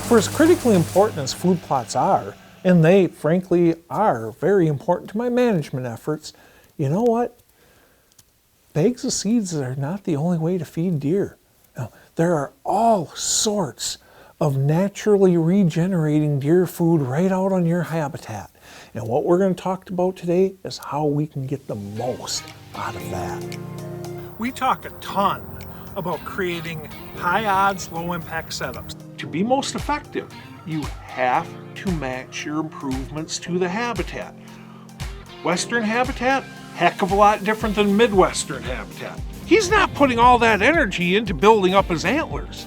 For as critically important as food plots are, and they frankly are very important to my management efforts, you know what? Bags of seeds are not the only way to feed deer. Now, there are all sorts of naturally regenerating deer food right out on your habitat. And what we're going to talk about today is how we can get the most out of that. We talk a ton about creating high odds, low impact setups. To be most effective, you have to match your improvements to the habitat. Western habitat, heck of a lot different than Midwestern habitat. He's not putting all that energy into building up his antlers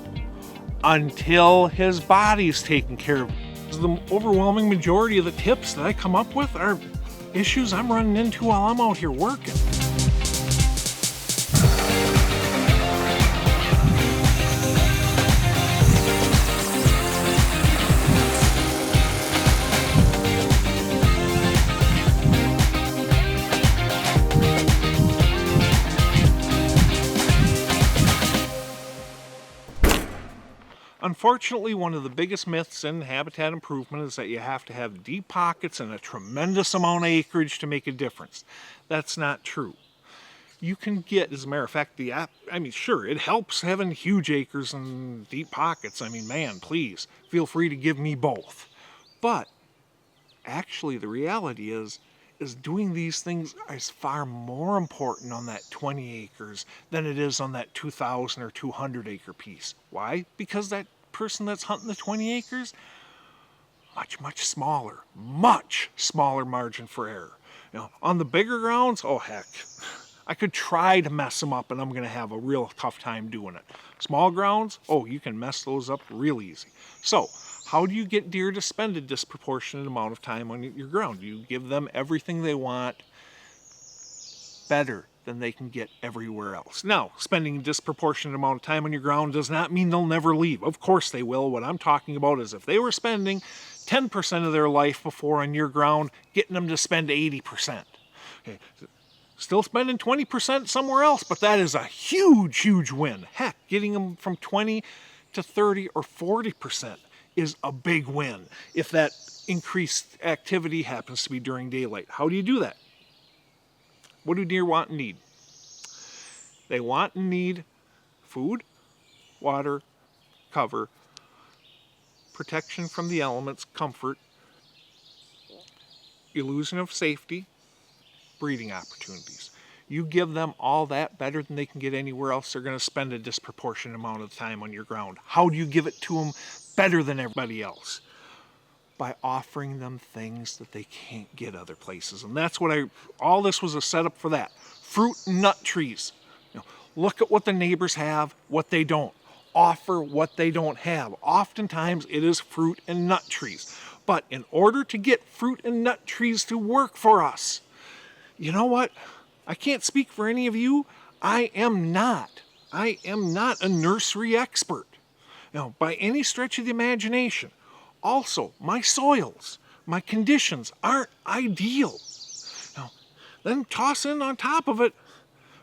until his body's taken care of. The overwhelming majority of the tips that I come up with are issues I'm running into while I'm out here working. Unfortunately, one of the biggest myths in habitat improvement is that you have to have deep pockets and a tremendous amount of acreage to make a difference. That's not true. You can get, as a matter of fact, sure, it helps having huge acres and deep pockets. I mean, man, please, feel free to give me both. But actually, the reality is doing these things is far more important on that 20 acres than it is on that 2,000 or 200 acre piece. Why? Because that person that's hunting the 20 acres, much smaller margin for error. You know, on the bigger grounds, oh heck, I could try to mess them up and I'm gonna have a real tough time doing it. Small grounds, oh, you can mess those up real easy. So, how do you get deer to spend a disproportionate amount of time on your ground? You give them everything they want better than they can get everywhere else. Now, spending a disproportionate amount of time on your ground does not mean they'll never leave. Of course they will. What I'm talking about is if they were spending 10% of their life before on your ground, getting them to spend 80%. Okay. Still spending 20% somewhere else, but that is a huge win. Heck, getting them from 20 to 30 or 40% is a big win if that increased activity happens to be during daylight. How do you do that? What do deer want and need? They want and need food, water, cover, protection from the elements, comfort, illusion of safety, breeding opportunities. You give them all that better than they can get anywhere else, they're going to spend a disproportionate amount of time on your ground. How do you give it to them better than everybody else? By offering them things that they can't get other places. And that's what all this was a setup for that. Fruit and nut trees. You know, look at what the neighbors have, what they don't. Offer what they don't have. Oftentimes it is fruit and nut trees. But in order to get fruit and nut trees to work for us, you know what? I can't speak for any of you. I am not a nursery expert, you know, by any stretch of the imagination. Also, my soils, my conditions aren't ideal. Now, then toss in on top of it,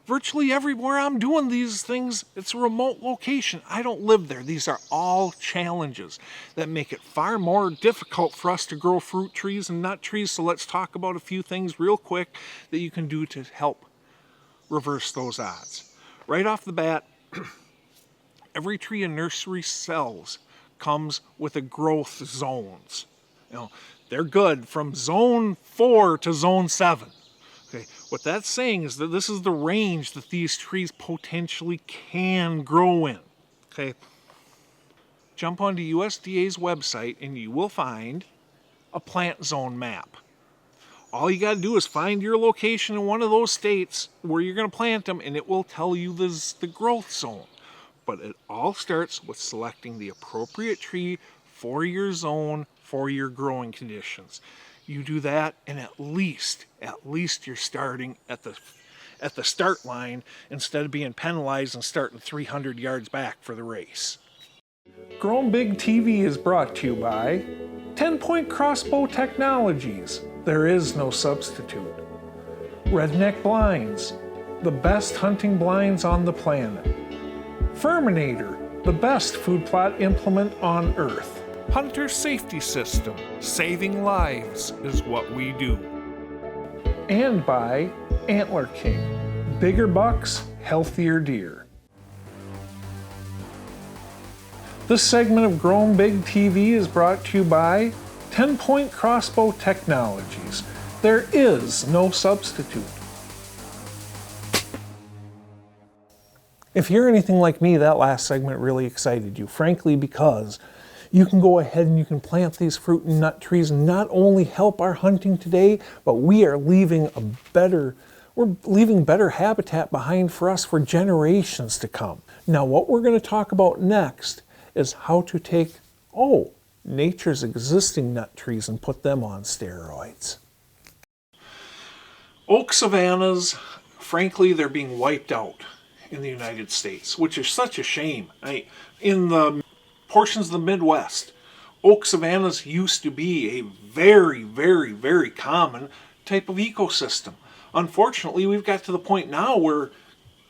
virtually everywhere I'm doing these things, it's a remote location. I don't live there. These are all challenges that make it far more difficult for us to grow fruit trees and nut trees. So let's talk about a few things real quick that you can do to help reverse those odds. Right off the bat, every tree a nursery sells comes with a growth zones. You know, they're good from zone 4 to zone 7. Okay, what that's saying is that this is the range that these trees potentially can grow in. Okay, jump onto USDA's website and you will find a plant zone map. All you got to do is find your location in one of those states where you're going to plant them, and it will tell you the growth zone. But it all starts with selecting the appropriate tree for your zone, for your growing conditions. You do that, and at least you're starting at the start line instead of being penalized and starting 300 yards back for the race. Grown Big TV is brought to you by 10-Point Crossbow Technologies. There is no substitute. Redneck Blinds, the best hunting blinds on the planet. Furminator, the best food plot implement on Earth. Punter Safety System. Saving lives is what we do. And by Antler King. Bigger bucks, healthier deer. This segment of Grown Big TV is brought to you by 10-Point Crossbow Technologies. There is no substitute. If you're anything like me, that last segment really excited you, frankly, because you can go ahead and you can plant these fruit and nut trees and not only help our hunting today, but we are leaving better habitat behind for us for generations to come. Now, what we're going to talk about next is how to take, nature's existing nut trees and put them on steroids. Oak savannas, frankly, they're being wiped out in the United States, which is such a shame. In the portions of the Midwest, oak savannas used to be a very, very, very common type of ecosystem. Unfortunately, we've got to the point now where,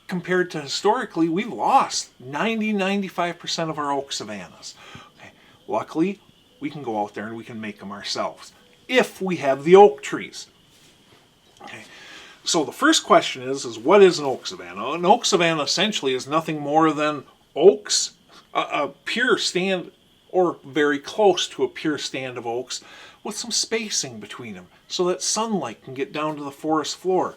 compared to historically, we've lost 90-95% of our oak savannas. Okay. Luckily, we can go out there and we can make them ourselves if we have the oak trees. Okay. So the first question is what is an oak savanna? An oak savanna essentially is nothing more than oaks, a pure stand, or very close to a pure stand of oaks with some spacing between them so that sunlight can get down to the forest floor.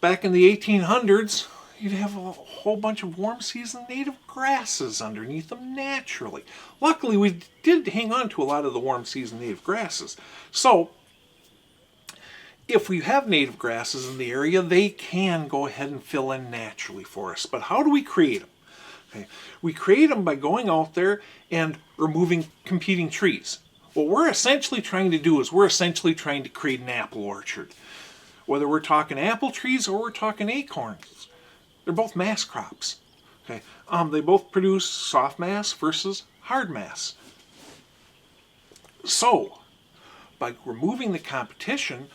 Back in the 1800s, you'd have a whole bunch of warm season native grasses underneath them naturally. Luckily, we did hang on to a lot of the warm season native grasses. So, if we have native grasses in the area, they can go ahead and fill in naturally for us. But how do we create them? Okay. We create them by going out there and removing competing trees. What we're essentially trying to do is create an apple orchard. Whether we're talking apple trees or we're talking acorns, they're both mass crops. Okay. They both produce soft mass versus hard mass. So, by removing the competition,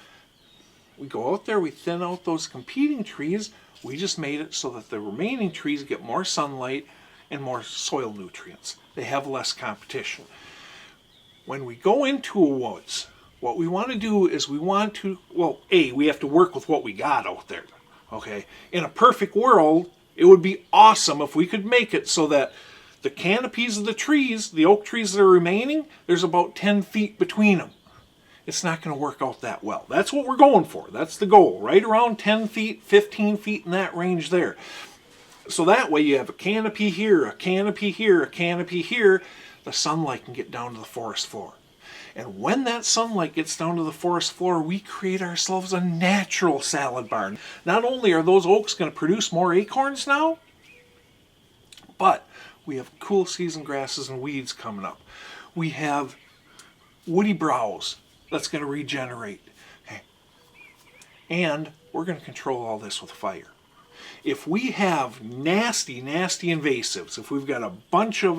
we go out there, we thin out those competing trees. We just made it so that the remaining trees get more sunlight and more soil nutrients. They have less competition. When we go into a woods, what we want to do is we have to work with what we got out there. Okay? In a perfect world, it would be awesome if we could make it so that the canopies of the trees, the oak trees that are remaining, there's about 10 feet between them. It's not going to work out that well. That's what we're going for. That's the goal. Right around 10 feet, 15 feet in that range there. So that way you have a canopy here, a canopy here, a canopy here. The sunlight can get down to the forest floor. And when that sunlight gets down to the forest floor, we create ourselves a natural salad bar. Not only are those oaks going to produce more acorns now, but we have cool season grasses and weeds coming up. We have woody browse that's going to regenerate. Okay. And we're going to control all this with fire. If we have nasty invasives, if we've got a bunch of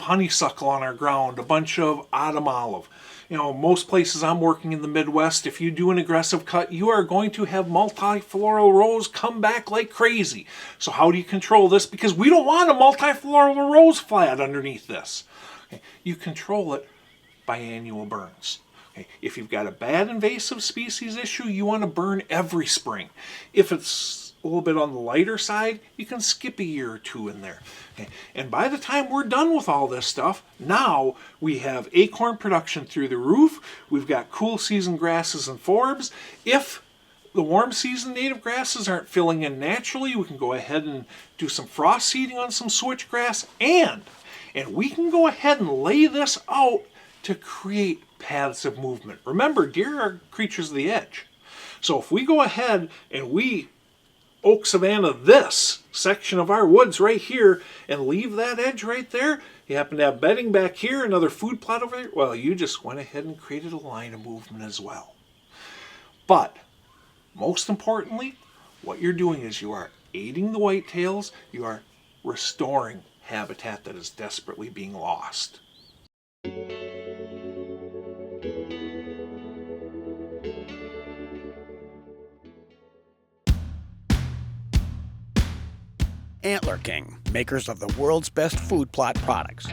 honeysuckle on our ground, a bunch of autumn olive, most places I'm working in the Midwest, if you do an aggressive cut, you are going to have multifloral rose come back like crazy. So how do you control this? Because we don't want a multifloral rose flat underneath this. Okay. You control it by annual burns. Okay. If you've got a bad invasive species issue, you want to burn every spring. If it's a little bit on the lighter side, you can skip a year or two in there. Okay. And by the time we're done with all this stuff, now we have acorn production through the roof. We've got cool season grasses and forbs. If the warm season native grasses aren't filling in naturally, we can go ahead and do some frost seeding on some switchgrass, and we can go ahead and lay this out to create paths of movement. Remember, deer are creatures of the edge. So if we go ahead and we oak savanna this section of our woods right here and leave that edge right there, you happen to have bedding back here, another food plot over there, well, you just went ahead and created a line of movement as well. But most importantly, what you're doing is you are aiding the whitetails, you are restoring habitat that is desperately being lost. Antler King, makers of the world's best food plot products.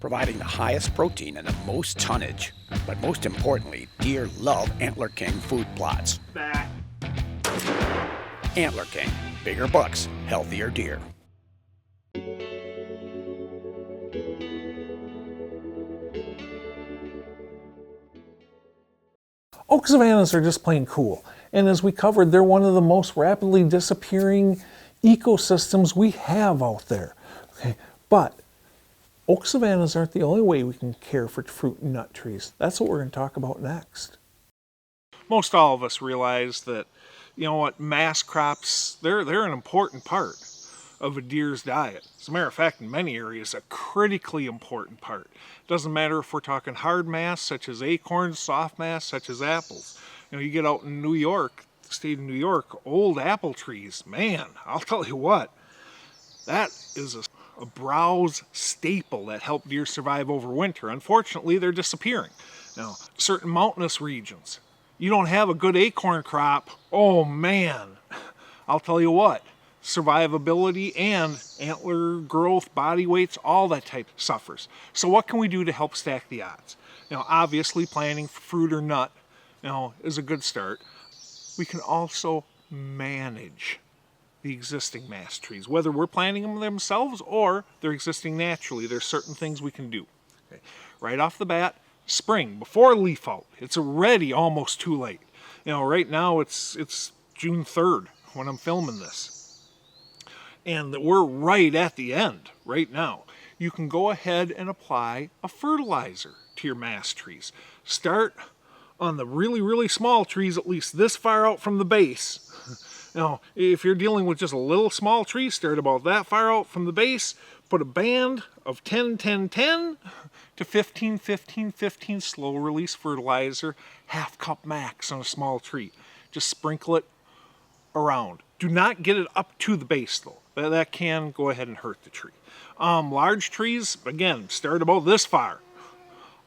providing the highest protein and the most tonnage. But most importantly, deer love Antler King food plots. Antler King, bigger bucks, healthier deer. Oak savannas are just plain cool. And as we covered, they're one of the most rapidly disappearing ecosystems we have out there. Okay, but oak savannas aren't the only way we can care for fruit and nut trees. That's what we're going to talk about next. Most all of us realize that, you know what, mass crops, they're an important part of a deer's diet. As a matter of fact, in many areas, a critically important part. Doesn't matter if we're talking hard mass, such as acorns, soft mass, such as apples. You know, you get out in New York, the state of New York, old apple trees, man, I'll tell you what, that is a browse staple that helped deer survive over winter. Unfortunately, they're disappearing. Now, certain mountainous regions, you don't have a good acorn crop, oh man, I'll tell you what, survivability and antler growth, body weights, all that type suffers. So what can we do to help stack the odds? Now, obviously planting fruit or nut, is a good start. We can also manage the existing mass trees, whether we're planting them themselves or they're existing naturally. There's certain things we can do. Okay. Right off the bat, spring, before leaf out, it's already almost too late. Right now it's June 3rd when I'm filming this. And we're right at the end right now. You can go ahead and apply a fertilizer to your mass trees. Start on the really, really small trees, at least this far out from the base. Now, if you're dealing with just a little small tree, start about that far out from the base, put a band of 10, 10, 10 to 15, 15, 15 slow release fertilizer, half cup max on a small tree. Just sprinkle it around. Do not get it up to the base though. That can go ahead and hurt the tree. Large trees, again, start about this far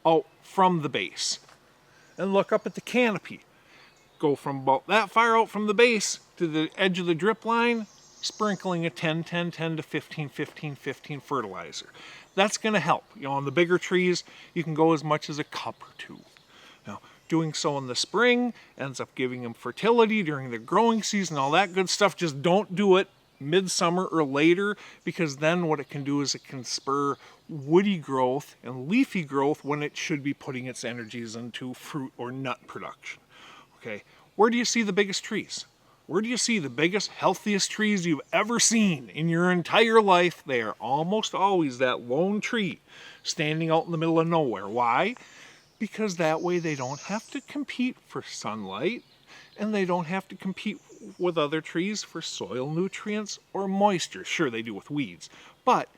out from the base. And look up at the canopy. Go from about that far out from the base to the edge of the drip line, sprinkling a 10, 10, 10 to 15, 15, 15 fertilizer. That's going to help. On the bigger trees, you can go as much as a cup or two. Now, doing so in the spring ends up giving them fertility during the growing season, all that good stuff. Just don't do it midsummer or later, because then what it can do is it can spur woody growth and leafy growth when it should be putting its energies into fruit or nut production. Okay, where do you see the biggest trees? Where do you see the biggest, healthiest trees you've ever seen in your entire life? They are almost always that lone tree standing out in the middle of nowhere. Why? Because that way they don't have to compete for sunlight, and they don't have to compete with other trees for soil nutrients or moisture. Sure, they do with weeds, but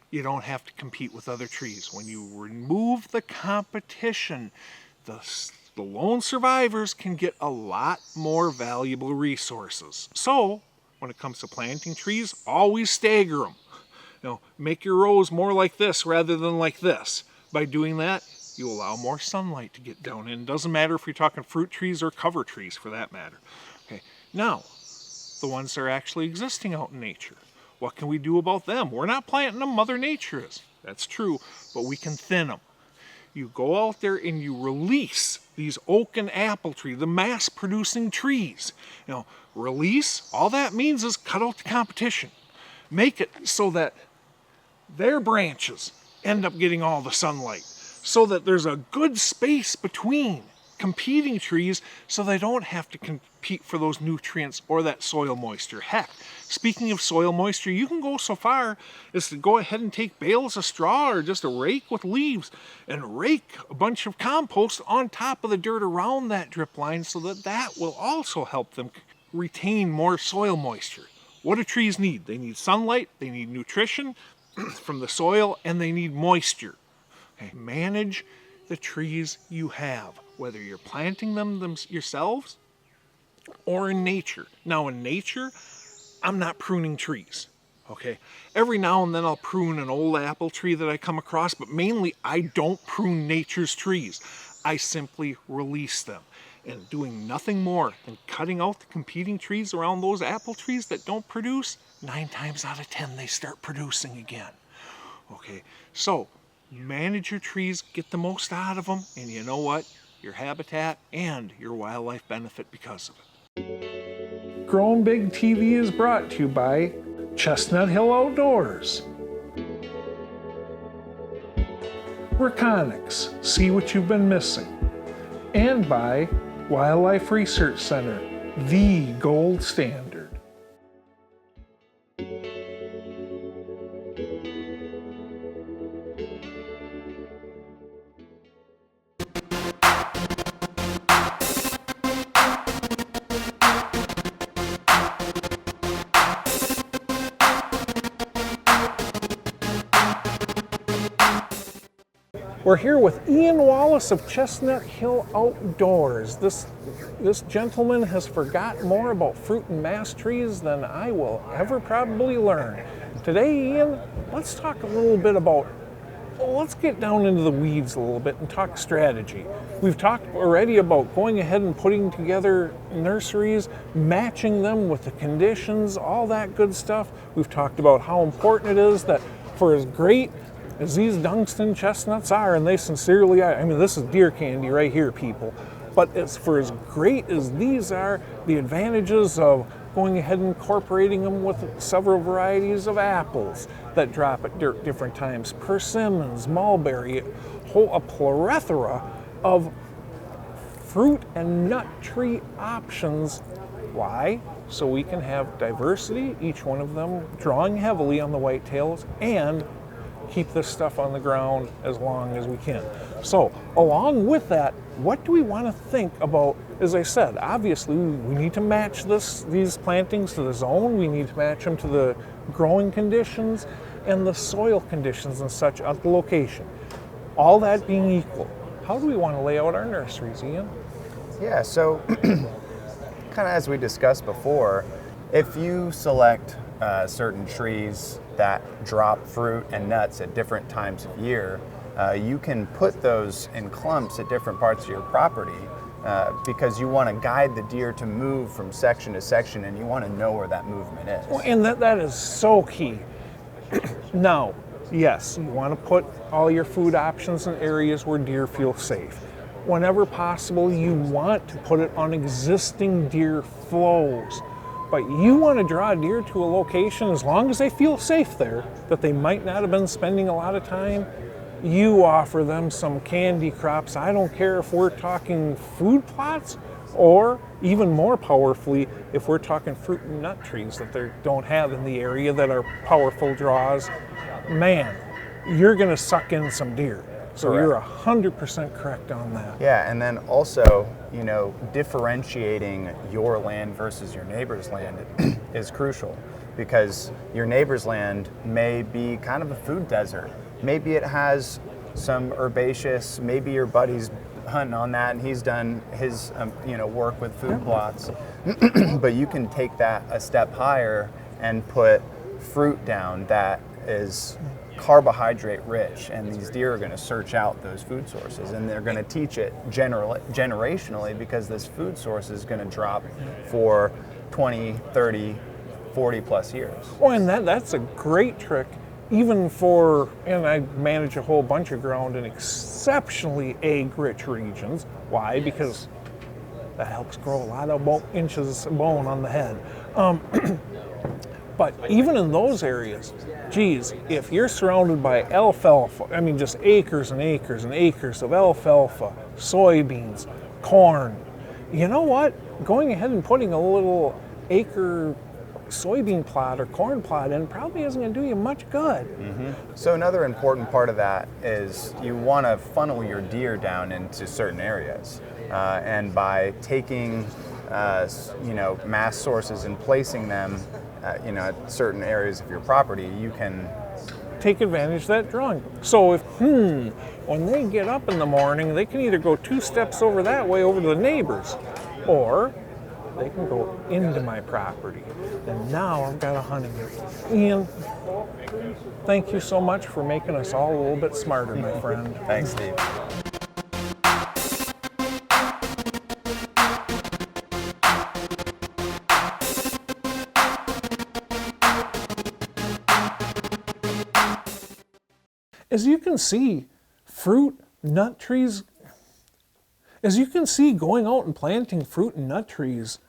you don't have to compete with other trees. When you remove the competition, the lone survivors can get a lot more valuable resources. So, when it comes to planting trees, always stagger them. Make your rows more like this rather than like this. By doing that, you allow more sunlight to get down in. Doesn't matter if you're talking fruit trees or cover trees for that matter. Okay, now, the ones that are actually existing out in nature. What can we do about them? We're not planting them, Mother Nature is. That's true, but we can thin them. You go out there and you release these oak and apple tree, the mass producing trees. Release, all that means is cut out the competition. Make it so that their branches end up getting all the sunlight, so that there's a good space between competing trees so they don't have to compete for those nutrients or that soil moisture. Heck, speaking of soil moisture, you can go so far as to go ahead and take bales of straw or just a rake with leaves and rake a bunch of compost on top of the dirt around that drip line, so that will also help them retain more soil moisture. What do trees need? They need sunlight, they need nutrition from the soil, and they need moisture. Okay. Manage the trees you have, whether you're planting them yourselves or in nature. Now in nature, I'm not pruning trees, okay? Every now and then I'll prune an old apple tree that I come across, but mainly I don't prune nature's trees. I simply release them, and doing nothing more than cutting out the competing trees around those apple trees that don't produce. 9 times out of 10 they start producing again. Okay, so manage your trees, get the most out of them, and you know what? Your habitat and your wildlife benefit because of it. Growing Big TV is brought to you by Chestnut Hill Outdoors, Reconics, see what you've been missing, and by Wildlife Research Center, the gold standard. We're here with Ian Wallace of Chestnut Hill Outdoors. This gentleman has forgotten more about fruit and mass trees than I will ever probably learn. Today, Ian, let's talk a little bit about, let's get down into the weeds a little bit and talk strategy. We've talked already about going ahead and putting together nurseries, matching them with the conditions, all that good stuff. We've talked about how important it is that for as great as these Dunstan chestnuts are, and they sincerely are, I mean, this is deer candy right here, people, but as for as great as these are, the advantages of going ahead and incorporating them with several varieties of apples that drop at different times, persimmons, mulberry, a plethora of fruit and nut tree options. Why? So we can have diversity, each one of them drawing heavily on the whitetails, and keep this stuff on the ground as long as we can. So along with that, what do we want to think about? As I said, obviously we need to match these plantings to the zone. We need to match them to the growing conditions and the soil conditions and such at the location. All that being equal, how do we want to lay out our nurseries, Ian? Yeah, so kind of as we discussed before, if you select certain trees that drop fruit and nuts at different times of year, you can put those in clumps at different parts of your property because you want to guide the deer to move from section to section, and you want to know where that movement is. Well, and that is so key. Now, yes, you want to put all your food options in areas where deer feel safe. Whenever possible, you want to put it on existing deer flows. But you want to draw a deer to a location as long as they feel safe there, that they might not have been spending a lot of time. You offer them some candy crops. I don't care if we're talking food plots or even more powerfully, if we're talking fruit and nut trees that they don't have in the area that are powerful draws. Man, you're going to suck in some deer. So Correct. You're 100% correct on that. Yeah, and then also, differentiating your land versus your neighbor's land is crucial, because your neighbor's land may be kind of a food desert. Maybe it has some herbaceous, maybe your buddy's hunting on that and he's done his work with food plots. But you can take that a step higher and put fruit down that is carbohydrate rich, and these deer are going to search out those food sources, and they're going to teach it generationally, because this food source is going to drop for 20, 30, 40 plus years. Well, and that's a great trick, even for, and I manage a whole bunch of ground in exceptionally egg-rich regions. Why? Because that helps grow a lot of inches of bone on the head. But even in those areas, geez, if you're surrounded by alfalfa, I mean just acres and acres and acres of alfalfa, soybeans, corn, you know what? Going ahead and putting a little acre soybean plot or corn plot in probably isn't going to do you much good. Mm-hmm. So another important part of that is you want to funnel your deer down into certain areas. And by taking mass sources and placing them at certain areas of your property, you can take advantage of that drawing. So if, when they get up in the morning, they can either go 2 steps over that way over to the neighbors, or they can go into my property. And now I've got a hunting area. Ian, thank you so much for making us all a little bit smarter, my friend. Thanks, Steve. As you can see, fruit, nut trees, as you can see, going out and planting fruit and nut trees,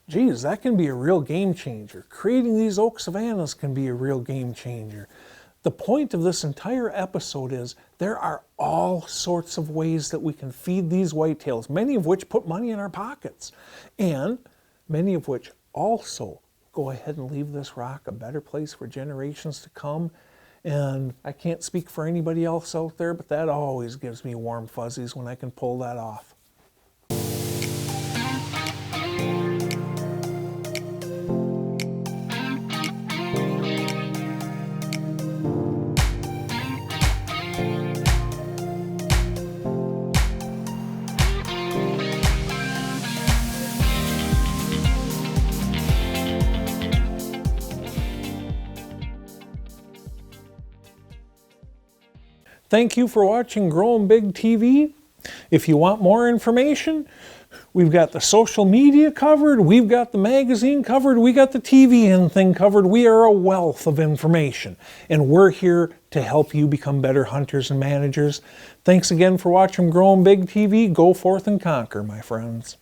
geez, that can be a real game changer. Creating these oak savannas can be a real game changer. The point of this entire episode is there are all sorts of ways that we can feed these whitetails, many of which put money in our pockets, and many of which also go ahead and leave this rock a better place for generations to come. And I can't speak for anybody else out there, but that always gives me warm fuzzies when I can pull that off. Thank you for watching Growing Big TV. If you want more information, we've got the social media covered, we've got the magazine covered, we got the TV and thing covered. We are a wealth of information, and we're here to help you become better hunters and managers. Thanks again for watching Growing Big TV. Go forth and conquer, my friends.